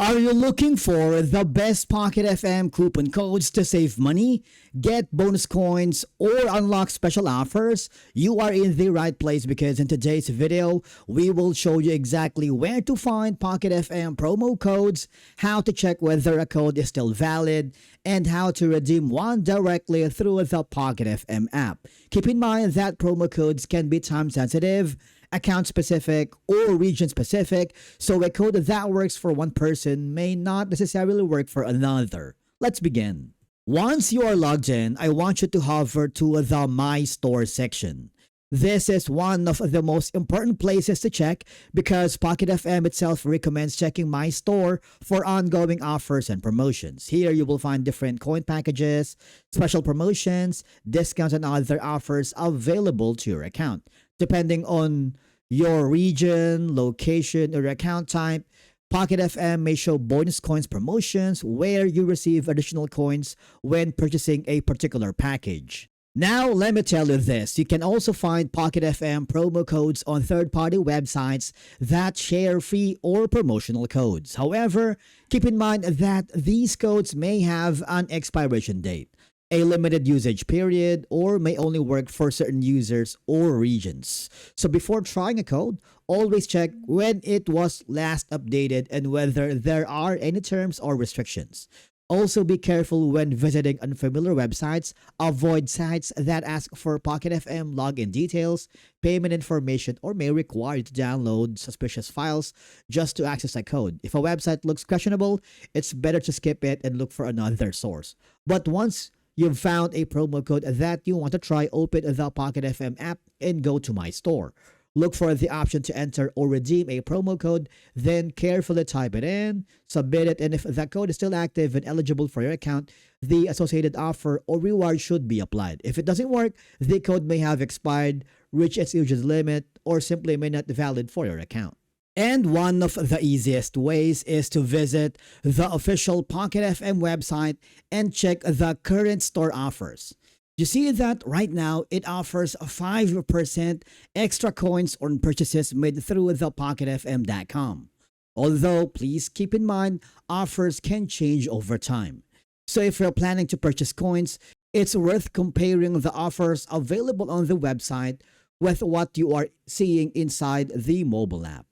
Are you looking for the best Pocket FM coupon codes to save money, get bonus coins, or unlock special offers? You are in the right place because in today's video, we will show you exactly where to find Pocket FM promo codes, how to check whether a code is still valid, and how to redeem one directly through the Pocket FM app. Keep in mind that promo codes can be time sensitive, account specific, or region specific, so a code that works for one person may not necessarily work for another. Let's begin. Once you are logged in, I want you to hover to the My Store section. This is one of the most important places to check because Pocket FM itself recommends checking My Store for ongoing offers and promotions. Here you will find different coin packages, special promotions, discounts, and other offers available to your account. Depending on your region, location, or account type, Pocket FM may show bonus coins promotions where you receive additional coins when purchasing a particular package. Now, let me tell you this. You can also find Pocket FM promo codes on third-party websites that share free or promotional codes. However, keep in mind that these codes may have an expiration date, a limited usage period, or may only work for certain users or regions. So before trying a code, always check when it was last updated and whether there are any terms or restrictions. Also be careful when visiting unfamiliar websites. Avoid sites that ask for Pocket FM login details, payment information, or may require you to download suspicious files just to access a code. If a website looks questionable, it's better to skip it and look for another source. But once you've found a promo code that you want to try, open the Pocket FM app and go to My Store. Look for the option to enter or redeem a promo code, then carefully type it in, submit it, and if that code is still active and eligible for your account, the associated offer or reward should be applied. If it doesn't work, the code may have expired, reached its usage limit, or simply may not be valid for your account. And one of the easiest ways is to visit the official Pocket FM website and check the current store offers. You see that right now it offers 5% extra coins on purchases made through the PocketFM.com. Although, please keep in mind, offers can change over time. So if you're planning to purchase coins, it's worth comparing the offers available on the website with what you are seeing inside the mobile app.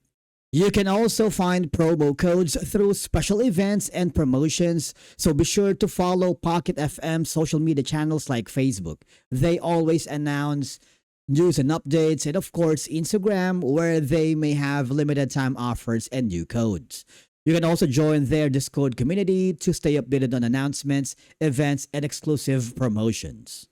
You can also find promo codes through special events and promotions, so be sure to follow Pocket FM social media channels like Facebook. They always announce news and updates, and of course Instagram, where they may have limited time offers and new codes. You can also join their Discord community to stay updated on announcements, events, and exclusive promotions.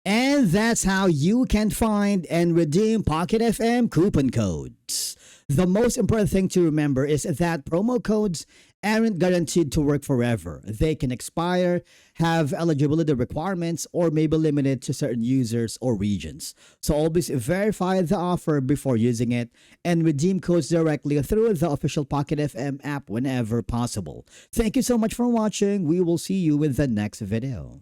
And that's how you can find and redeem Pocket FM coupon codes. The most important thing to remember is that promo codes aren't guaranteed to work forever. They can expire, have eligibility requirements, or may be limited to certain users or regions. So always verify the offer before using it and redeem codes directly through the official Pocket FM app whenever possible. Thank you so much for watching. We will see you in the next video.